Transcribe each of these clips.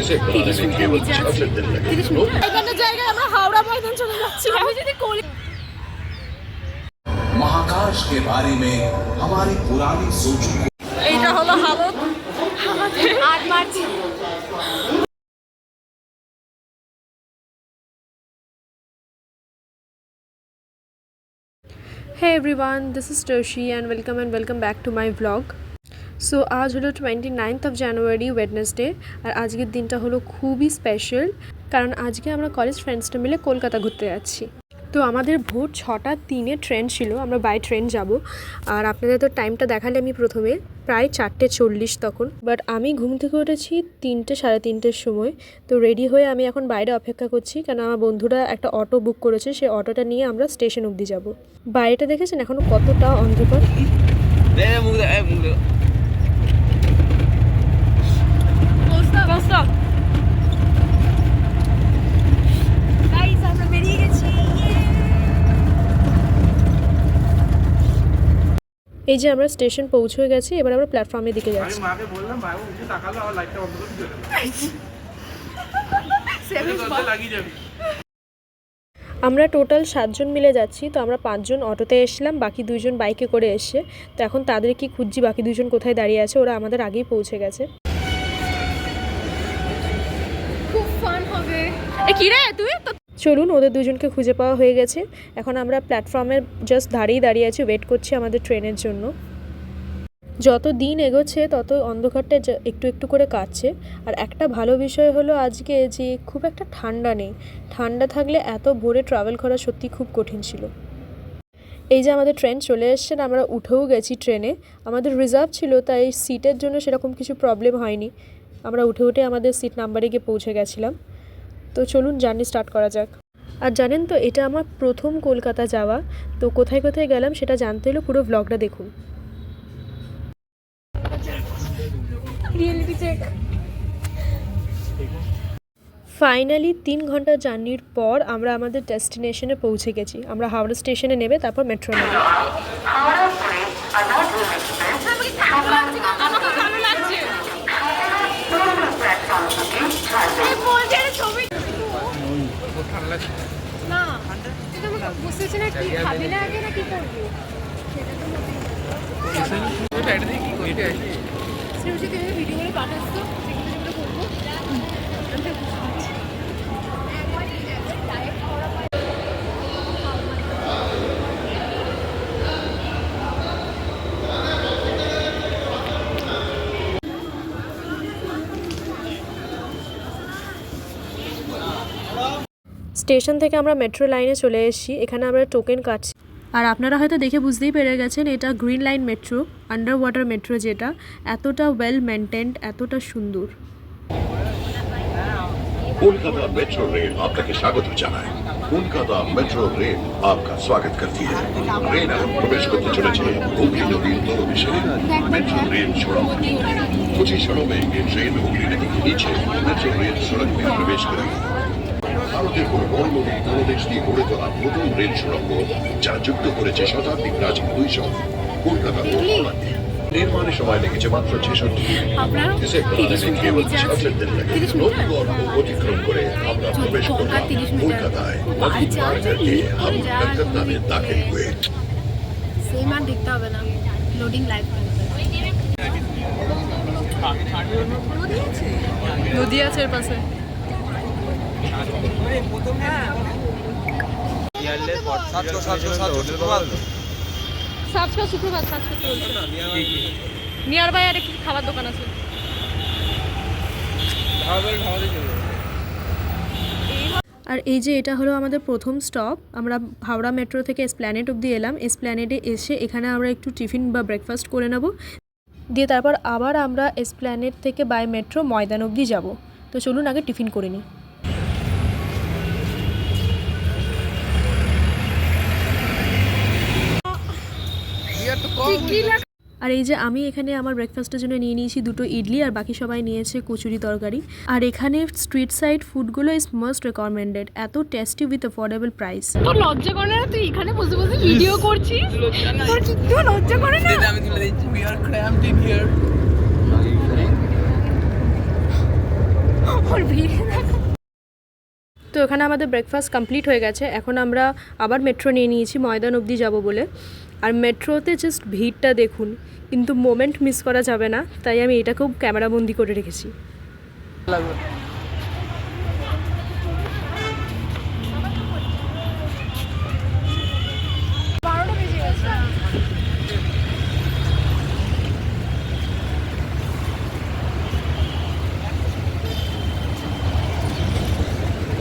जिसे बनाने में केवल 66 दिन लगे। এখানে জায়গায় আমরা হাওড়া ময়দান চলে যাচ্ছি। আমি যদি महाकाश के बारे में हमारी पुरानी सोचों को এইটা হলো হালত আমাদের 8 March. Hey everyone, this is Toshi and welcome back to my vlog. So আজ হলো 29th of January ওয়েডনেসডে আর আজকের দিনটা হলো খুবই স্পেশাল কারণ আজকে আমরা কলেজ ফ্রেন্ডসটা মিলে কলকাতা ঘুরতে যাচ্ছি। তো আমাদের ভোর 6:03 ট্রেন ছিল, আমরা বাই ট্রেন যাব। আর আপনাদের তো টাইমটা দেখালে আমি প্রথমে প্রায় 4:40 তখন, বাট আমি ঘুম থেকে উঠেছি 3টে সাড়ে 3টের সময়। তো রেডি হয়ে আমি এখন বাইরে অপেক্ষা করছি কারণ আমার বন্ধুরা একটা অটো বুক করেছে, সেই অটোটা নিয়ে আমরা স্টেশন অবধি যাব। বাইরেটা দেখেছেন এখনও কতটা অন্ধকার। এই যে আমরা স্টেশন পৌঁছে গেছি, এবার আমরা প্ল্যাটফর্মের দিকে যাচ্ছি। আমি মাকে বললাম মা উঠে তাকালো আর লাইটটা বন্ধ করে দিল। লাগিয়ে যাবে। আমরা টোটাল 7 জন মিলে যাচ্ছি। তো আমরা 5 জন অটোতে এসেছিলাম, বাকি 2 জন বাইকে করে এসছে। তো এখন তাদের কি খুঁজছি, বাকি 2 জন কোথায় দাঁড়িয়ে আছে, ওরা আমাদের আগেই পৌঁছে গেছে। খুব ফান হবে। কি রে তুই? চলুন, ওদের 2 জনকে খুঁজে পাওয়া হয়ে গেছে। এখন আমরা প্ল্যাটফর্মের জাস্ট দাঁড়িয়ে আছি, ওয়েট করছি আমাদের ট্রেনের জন্য। যত দিন এগোচ্ছে তত অন্ধকারটা একটু একটু করে কাটছে। আর একটা ভালো বিষয় হলো আজকে যে খুব একটা ঠান্ডা নেই। ঠান্ডা থাকলে এত ভোরে ট্রাভেল করা সত্যি খুব কঠিন ছিল। এই যে আমাদের ট্রেন চলে এসছে, আমরা উঠেও গেছি ট্রেনে। আমাদের রিজার্ভ ছিল, তাই সিটের জন্য সেরকম কিছু প্রবলেম হয়নি। আমরা উঠে আমাদের সিট নাম্বারে গিয়ে পৌঁছে গেছিলাম। তো চলুন জার্নি স্টার্ট করা যাক। আর জানেন তো, এটা আমার প্রথম কলকাতা যাওয়া। তো কোথায় কোথায় গেলাম সেটা জানতে হলে পুরো ব্লগটা দেখুন। ফাইনালি 3 ঘন্টা জার্নির পর আমরা আমাদের ডেস্টিনেশনে পৌঁছে গেছি। আমরা হাওড়া স্টেশনে নেবে তারপর মেট্রো নেব। স্টেশন থেকে আমরা মেট্রো লাইনে চলে এসেছি। এখানে আমরা টোকেন কাটছি। আর আপনারা হয়তো দেখে বুঝতেই পেরে গেছেন এটা green line metro, under water metro, যেটা এতটা ওয়েল মেনটেন্ড, এতটা সুন্দর। कोलकाता मेट्रो रेल आपका स्वागत জানায়। कोलकाता मेट्रो रेल आपका स्वागत करती है। रेल এখন প্রবেশ করতে চলেছে হুগলি নদীর তলদেশে। मेट्रो रेल सड़क कुछ ही क्षणों में ये ट्रेन हुगली नदी के नीचे मेट्रो रेल सड़क में प्रवेश करेगी। ভারতের কোনো বড় নদীর তলদেশ দিয়ে গড়ে তোলা নতুন রেল সুড়ঙ্গ, যা যুক্ত করেছে শতাব্দী প্রাচীন 2 শহর কলকাতা ও হাওড়াকে। নির্মাণের সময় লেগেছে মাত্র 66 দিন। जिसे बनाने में केवल 66 दिन लगे। नदी और को अतिक्रम করে আমরা প্রবেশ করলাম কলকাতায়। নদী পার करके हम कलकत्ता में दाखिल हुए। সেম আর দেখতে হবে না, লোডিং লাইভ নদী আছে এর পাশে। নিয়ার বাই আর একটু খাবার দোকান আছে। আর এই যে এটা হলো আমাদের প্রথম স্টপ। আমরা হাওড়া মেট্রো থেকে এসপ্ল্যানেড অবধি এলাম। এসপ্ল্যানেডে এসে এখানে আমরা একটু টিফিন বা ব্রেকফাস্ট করে নেব, দিয়ে তারপর আবার আমরা এসপ্ল্যানেড থেকে বাই মেট্রো ময়দান অবধি যাব। তো চলুন আগে টিফিন করে নিই। আর এই যে আমি এখানে আমার ব্রেকফাস্টের জন্য নিয়ে নিয়েছি 2টো ইডলি, আর বাকি সবাই নিয়েছে কচুরি তরকারি। আর এখানে স্ট্রিট সাইড ফুডগুলো ইজ মোস্ট রেকমেন্ডেড, এত টেস্টি উইথ অ্যাফোর্ডেবল প্রাইস। তোর লজ্জা করে না তুই এখানে বসে বসে ভিডিও করছিস? তোর লজ্জা করে না? আমি তুলে দিচ্ছি, উই আর ক্র্যাম্পড ইন হিয়ার। তো এখানে আমাদের ব্রেকফাস্ট কমপ্লিট হয়ে গেছে। এখন আমরা আবার মেট্রো নিয়ে নিয়েছি ময়দান অবধি যাব বলে। আর মেট্রোতে জাস্ট ভিড়টা দেখুন, কিন্তু মোমেন্ট মিস করা যাবে না, তাই আমি এটাকেও ক্যামেরাবন্দি করে রেখেছি।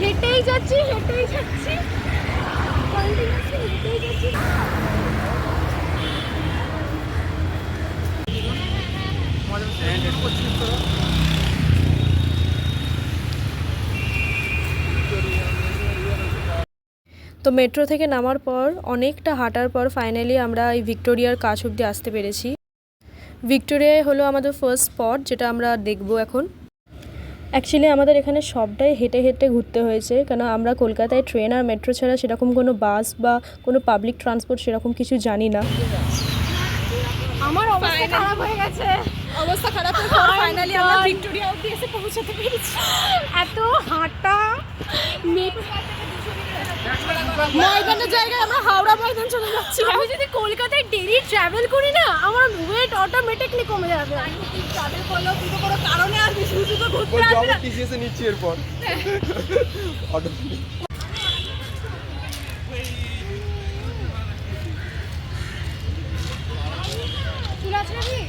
হেঁটেই যাচ্ছি কন্টিনিউয়াসলি হেঁটেই যাচ্ছি। তো মেট্রো থেকে নামার পর অনেকটা হাঁটার পর ফাইনালি আমরা এই ভিক্টোরিয়ার কাছ অবধি আসতে পেরেছি। ভিক্টোরিয়ায় হলো আমাদের ফার্স্ট স্পট, যেটা আমরা দেখব এখন। অ্যাকচুয়ালি আমাদের এখানে সবটাই হেঁটে হেঁটে ঘুরতে হয়েছে, কেন আমরা কলকাতায় ট্রেন আর মেট্রো ছাড়া সেরকম কোনো বাস বা কোনো পাবলিক ট্রান্সপোর্ট সেরকম কিছু জানি না। আমার অবস্থা খারাপ হয়ে গেছে, অবস্থা খারাপ হয়ে ফাইনালি আমরা ভিক্টোরিয়া অবধি এসে পৌঁছাতে পেরেছি। এত হাঁটা ময়দানের জায়গায় আমরা হাওড়া ময়দান চলে যাচ্ছি। আমি যদি কলকাতায় ডেলি ট্রাভেল করি না, আমার ওয়েট অটোমেটিকলি কমে যাবে। ট্রাভেল করলেও কিন্তু কোনো কারণে আর বেশি তো ঘুরতে আসবে না। টিসিএস নিচ্ছি এরপর চলে আসবে নাকি?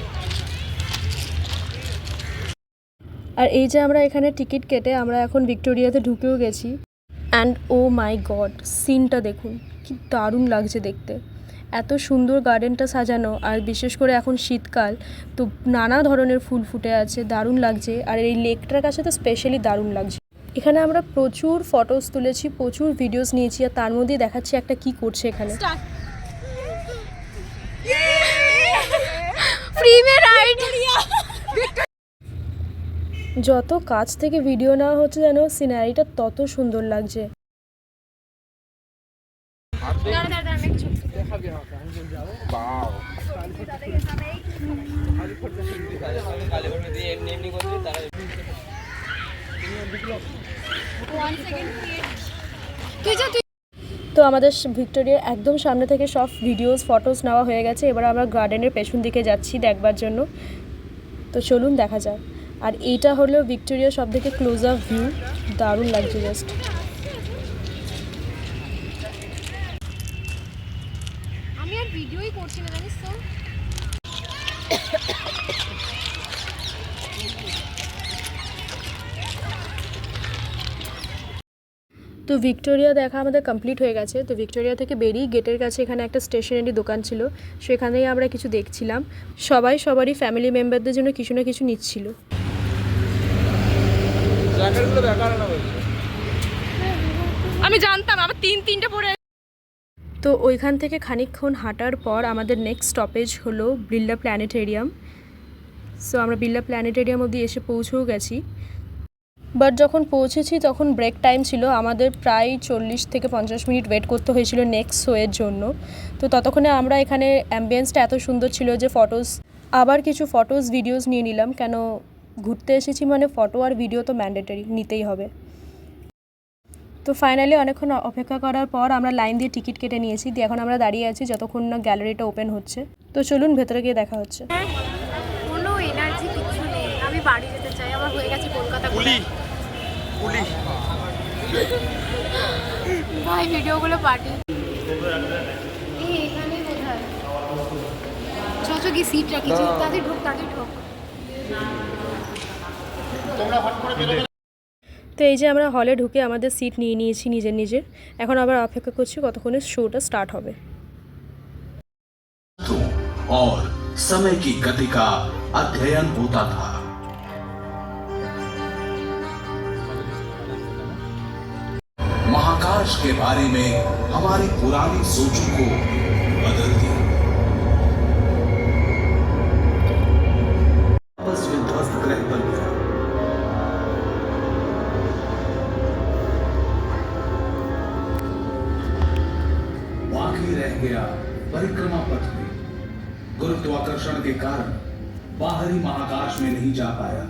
আর এই যে আমরা এখানে টিকিট কেটে আমরা এখন ভিক্টোরিয়াতে ঢুকেও গেছি। অ্যান্ড ও মাই গড, সিনটা দেখুন, কি দারুণ লাগছে দেখতে। এত সুন্দর গার্ডেনটা সাজানো, আর বিশেষ করে এখন শীতকাল, তো নানা ধরনের ফুল ফুটে আছে, দারুণ লাগছে। আর এই লেকটার কাছে তো স্পেশালি দারুণ লাগছে। এখানে আমরা প্রচুর ফটোস তুলেছি, প্রচুর ভিডিওস নিয়েছি, আর তার মধ্যেই দেখাচ্ছি একটা কি করছে এখানে। ফ্রি মে রাইড। যত কাছ থেকে ভিডিও নেওয়া হচ্ছে যেন সিনারিটা তত সুন্দর লাগছে। তো আমাদের ভিক্টোরিয়ার একদম সামনে থেকে সব ভিডিওস ফটোস নেওয়া হয়ে গেছে। এবার আমরা গার্ডেনের পেছন দিকে যাচ্ছি দেখবার জন্য। তো চলুন দেখা যাক। আর এইটা হলো ভিক্টোরিয়ার সব থেকে ক্লোজ আপ ভিউ, দারুণ লাগছে জাস্ট। আমি আর ভিডিওই করছি না, জানিস তো। তো ভিক্টোরিয়া দেখা আমাদের কমপ্লিট হয়ে গেছে। তো ভিক্টোরিয়া থেকে বেরিয়ে গেটের কাছে এখানে একটা স্টেশনারি দোকান ছিল, সেখানেই আমরা কিছু দেখছিলাম। সবাই সবারই ফ্যামিলি মেম্বারদের জন্য কিছু না কিছু নিচ্ছিল। আমি জানতাম আবার তিনটে পরে। তো ওইখান থেকে খানিকক্ষণ হাঁটার পর আমাদের নেক্সট স্টপেজ হলো বিড়লা প্ল্যানেটেরিয়াম। সো আমরা বিড়লা প্ল্যানেটেরিয়াম অবধি এসে পৌঁছেও গেছি। বাট যখন পৌঁছেছি তখন ব্রেক টাইম ছিল, আমাদের প্রায় 40 থেকে 50 মিনিট ওয়েট করতে হয়েছিল নেক্সট শোয়ের জন্য। তো ততক্ষণে আমরা এখানে অ্যাম্বিয়েন্সটা এত সুন্দর ছিল যে আবার কিছু ফটোস ভিডিওস নিয়ে নিলাম, কেন ঘুরতে এসেছি মানে ফটো আর ভিডিও তো ম্যান্ডেটরি নিতেই হবে। তো ফাইনালি অনেকক্ষণ অপেক্ষা করার পর আমরা লাইন দিয়ে টিকিট কেটে নিয়েছি। দিয়ে এখন আমরা দাঁড়িয়ে আছি যতক্ষণ না গ্যালারিটা ওপেন হচ্ছে। তো চলুন ভেতরে গিয়ে দেখা হচ্ছে। কোনো এনার্জি কিছু নেই, আমি বাড়ি যেতে চাই। আমার হয়ে গেছে কলকাতা ভাই। ভিডিওগুলো পার্টি এখানে বোধহয় ছোট কি সিট রাখিছি, তাদের ঢোক। তো এই যে আমরা হলে ঢুকে আমাদের সিট নিয়ে নিয়েছি নিজের। এখন আবার অপেক্ষা করছি কতক্ষণে শোটা স্টার্ট হবে। और समय की गति का अध्ययन होता था। महाकाश के बारे में हमारी पुरानी सोचों को बदल दिया। बस विध्वस्त ग्रह बन गया। बाकी रह गया परिक्रमा पथ में, गुरुत्वाकर्षण के कारण बाहरी महाकाश में नहीं जा पाया।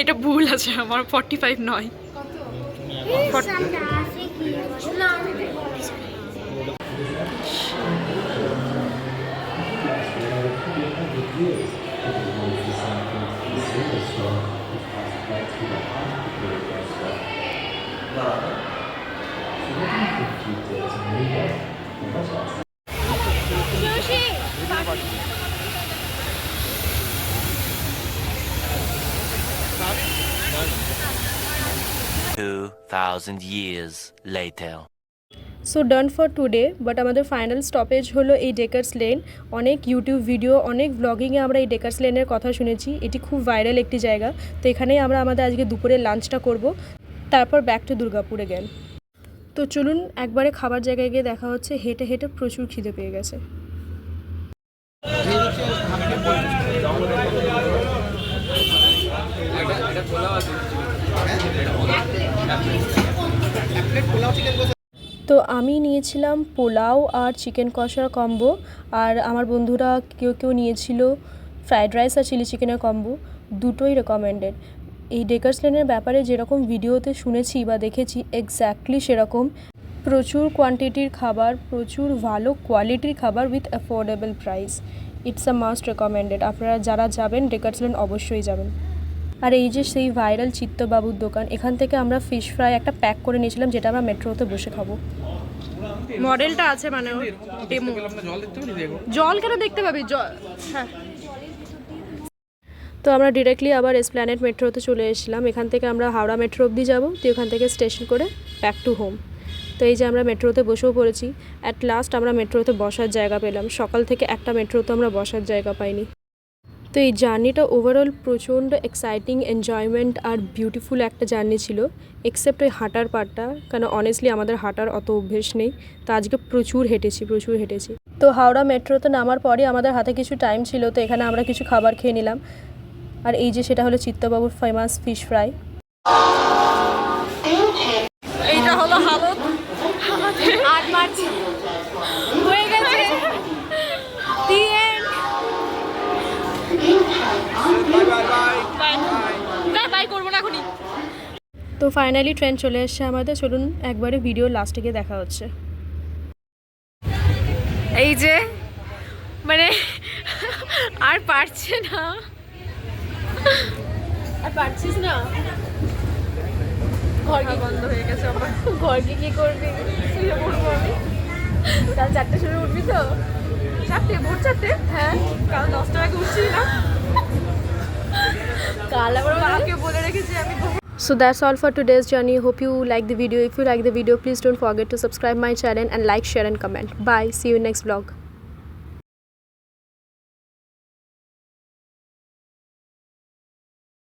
এটা ভুল আছে আমার, 45 নয়। Sushi 2000 years later. So done for today, but আমাদের ফাইনাল স্টপেজ হলো এই ডেকার্স লেন। অনেক ইউটিউব ভিডিও, অনেক ব্লগিংয়ে আমরা এই ডেকার্স লেনের কথা শুনেছি, এটি খুব ভাইরাল একটি জায়গা। তো এখানেই আমরা আমাদের আজকে দুপুরের লাঞ্চটা করব, তারপর ব্যাক টু দুর্গাপুরে গেল। তো চলুন একবারে খাবার জায়গায় গিয়ে দেখা হচ্ছে। হেঁটে হেঁটে প্রচুর খিদে পেয়ে গেছে। তো আমি নিয়েছিলাম পোলাও আর চিকেন কষার কম্বো, আর আমার বন্ধুরা কেউ কেউ নিয়েছিল ফ্রাইড রাইস আর চিলি চিকেনের কম্বো। দুটোই রেকমেন্ডেড। এই ডেকার্স লেনের ব্যাপারে যেরকম ভিডিওতে শুনেছি বা দেখেছি এক্স্যাক্টলি সেরকম। প্রচুর কোয়ান্টিটির খাবার, প্রচুর ভালো কোয়ালিটির খাবার with affordable price. It's a must recommended. আপনারা যারা যাবেন ডেকার্স লেন অবশ্যই যাবেন। আর এই যে সেই ভাইরাল চিত্তবাবুর দোকান, এখান থেকে আমরা ফিশ ফ্রাই একটা প্যাক করে নিয়েছিলাম, যেটা আমরা মেট্রোতে বসে খাবো। মডেলটা আছে মানে ডেমো। জল কেন দেখতে পাবি? জল, হ্যাঁ। তো আমরা ডিরেক্টলি আবার এসপ্ল্যানেড মেট্রোতে চলে এসেছিলাম। এখান থেকে আমরা হাওড়া মেট্রো অবধি যাবো, তো এখান থেকে স্টেশন করে ব্যাক টু হোম। তো এই যে আমরা মেট্রোতে বসেও পড়েছি। অ্যাট লাস্ট আমরা মেট্রোতে বসার জায়গা পেলাম। সকাল থেকে একটা মেট্রোতে আমরা বসার জায়গা পাইনি। তো এই জার্নিটা ওভারঅল প্রচণ্ড এক্সাইটিং, এনজয়মেন্ট আর বিউটিফুল একটা জার্নি ছিল, এক্সেপ্ট ওই হাঁটার পার্টটা, কারণ অনেস্টলি আমাদের হাঁটার অত অভ্যেস নেই। তো আজকে প্রচুর হেঁটেছি। তো হাওড়া মেট্রোতে নামার পরে আমাদের হাতে কিছু টাইম ছিল, তো এখানে আমরা কিছু খাবার খেয়ে নিলাম। আর এই যে সেটা হলো চিত্তবাবুর ফেমাস ফিশ ফ্রাই। এইটা হলো হালত। 8 মার্চ হয়ে গেছে। The end. বাই করবো না এখনই। তো ফাইনালি ট্রেন চলে এসছে আমাদের। চলুন একবারে ভিডিও লাস্টে গিয়ে দেখা হচ্ছে। এই যে মানে আর পারছে না, আর পারছিস না? ঘর কি বন্ধ হয়ে গেছে আমার। ঘর কি করবি? শুয়ে পড়বো আমি। কাল 4টের সময় উঠবি তো? 4টে, ভোর 4টে? হ্যাঁ, কাল 10টার আগে উঠছি না। কাল আবার মাকে বলে রেখেছি আমি। So that's all for today's journey. Hope you like the video. If you like the video, please don't forget to subscribe my channel and like, share and comment. Bye. See you in next vlog.